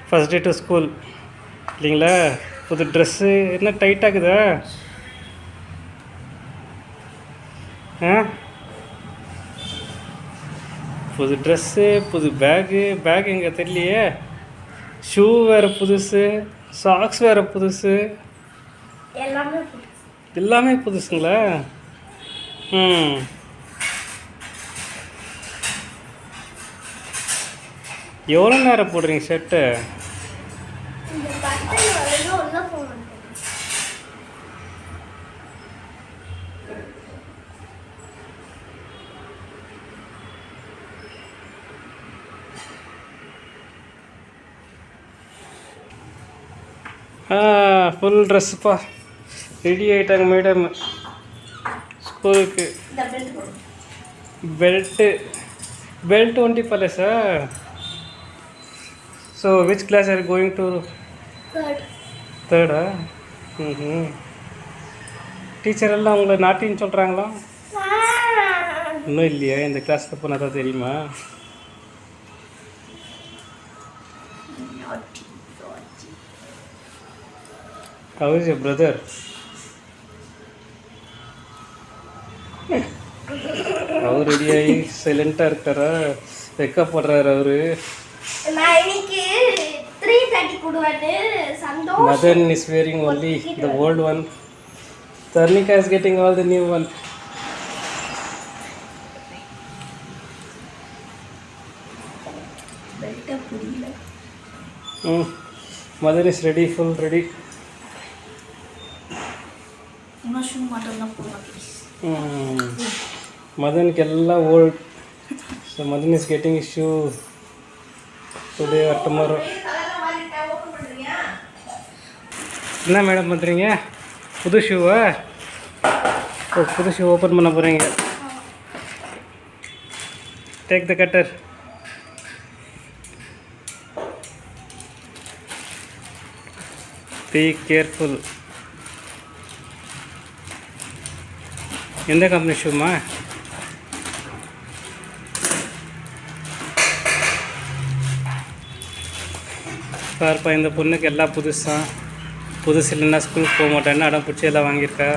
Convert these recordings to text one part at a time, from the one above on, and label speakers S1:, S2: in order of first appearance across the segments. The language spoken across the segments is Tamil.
S1: ஃபஸ்ட் டே டு ஸ்கூல் இல்லைங்களா? புது ட்ரெஸ்ஸு என்ன டைட்டாகுதா? ஆ, புது ட்ரெஸ்ஸு, புது பேகு எங்கே தெரியலையே. ஷூ வேறு புதுசு, சாக்ஸ் வேறு புதுசு, எல்லாமே புதுசுங்களா? ம், எவ்வளோ நேரம் போடுறீங்க ஷர்ட்டு? ஃபுல் ட்ரெஸ்ஸுப்பா. ரெடி ஆகிட்டாங்க மேடம் ஸ்கூலுக்கு. பெல்ட் ஒன்லி பல்ல sir. So which class are going to? தேர்டா? ம். டீச்சர் எல்லாம் உங்களை நாட்டின்னு சொல்கிறாங்களா? இன்னும் இல்லையா? இந்த கிளாஸில் போனால் தான் தெரியுமா? How is your brother? அவர் ரெடியாகி சைலண்ட்டாக இருக்காரா? வெக்கப்படுறாரு அவரு. Madan is wearing only the old one. Tarnika is getting all the new one. Madan is ready, full ready. Madan kella old. So Madan is getting his shoe today or tomorrow. என்ன மேடம் பண்ணுறீங்க? புது ஷூவா? ஓ, புது ஷூ ஓப்பன் பண்ண போகிறீங்க. Take the cutter. Be careful. எந்த கம்பெனி ஷூமா? பார்ப்பா, இந்த பொண்ணுக்கு எல்லாம் புதுசு இல்லைன்னா ஸ்கூலுக்கு போக மாட்டேன்னு அடம் பிடிச்சி எல்லாம் வாங்கியிருக்கா.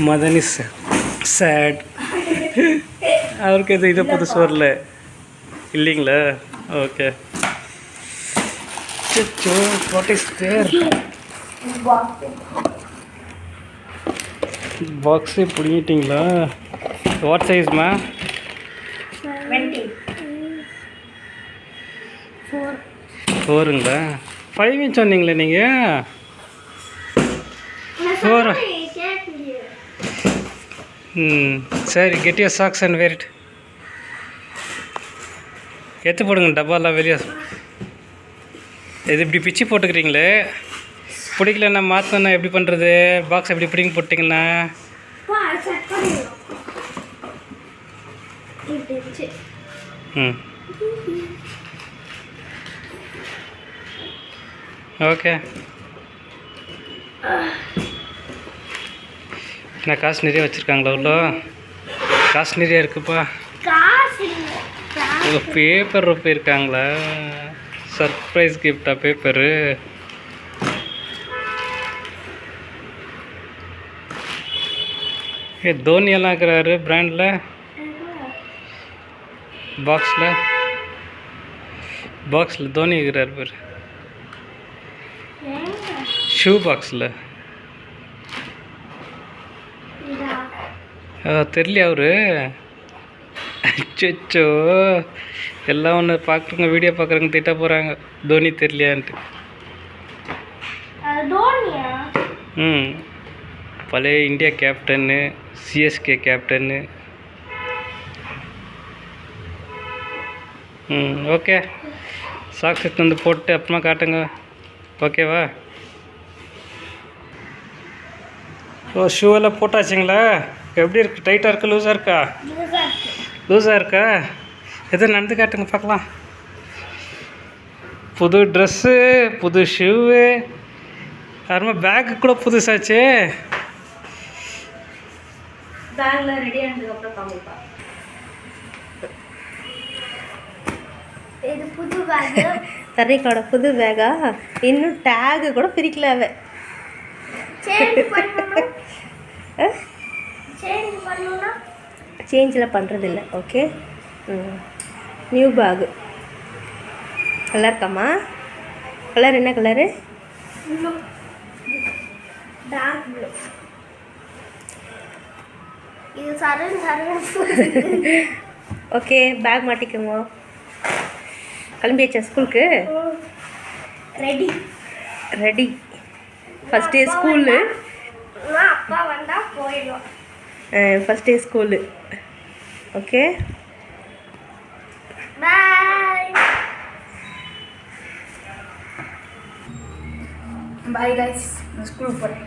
S1: Madan is chat. அவருக்கு இது புதுசு வரல இல்லைங்களா? ஓகே. What is there? பாக்ஸே பிடிங்கிட்டிங்களா? வாட் சைஸ்மா? 4ங்களா? 5 inch சொன்னீங்களே நீங்கள். 4. சரி, get your socks and wear it. எடுத்து போடுங்க டப்பாலாம் வெளியே. இது இப்படி பிச்சு போட்டுக்கிறீங்களே, பிடிக்கலண்ணா மாற்றணுண்ணா எப்படி பண்ணுறது? பாக்ஸ் எப்படி பிடிங்க போட்டிங்கண்ணா? ஓகே. நான் காசு நிறைய வச்சுருக்காங்களா? உள்ள காசு நிறைய இருக்குப்பா. பேப்பர் இருக்காங்களா? சர்ப்ரைஸ் கிஃப்டா பேப்பரு? தோனி எல்லாம் இருக்கிறாரு பிராண்டில். பாக்ஸில் தோனி இருக்கிறார் பேர். ஷூ பாக்ஸில் தெரியலையா அவரு? அச்சோ, எல்லாம் ஒன்று பார்க்குறவங்க, வீடியோ பார்க்குறவங்க திட்ட போகிறாங்க தோனி தெரியலையான்ட்டு. பழைய இந்தியா கேப்டன்னு, சிஎஸ்கே கேப்டன்னு. ஓகே. சாக்ஸ் எடுத்து வந்து போட்டு அப்புறமா காட்டுங்க. ஓகேவா? ஓ, ஷூவெல்லாம் போட்டாச்சுங்களா? எப்படி இருக்குது? டைட்டாக இருக்கா லூஸாக இருக்கா? லூஸாக இருக்கா? எதுவும் நடந்து காட்டுங்க பார்க்கலாம். புது ட்ரெஸ்ஸு, புது ஷூவு, அருமா பேக்கு கூட புதுசாச்சு.
S2: பேக்ல ரெடி ஆனதுக்கப்புறம் காமிப்பா. இது புது பேக். தரிக்காவோட புது பேக்கா? இன்னும் டேகு கூட பிரிக்கல அவ. சேஞ்சில் பண்ணுறதில்ல. ஓகே. New bag. கலர் இருக்காம்மா? கலர் என்ன கலரு? Dark blue. இது ஓகே, பேக் மாட்டிக்கோங்க. கிளம்பியாச்சா ஸ்கூலுக்கு? Ready ready. First day school. அப்பா வந்தால் போயிடுவோம். First day school. Okay, bye. Bye guys, நான் ஸ்கூலுக்கு போகிறேன்.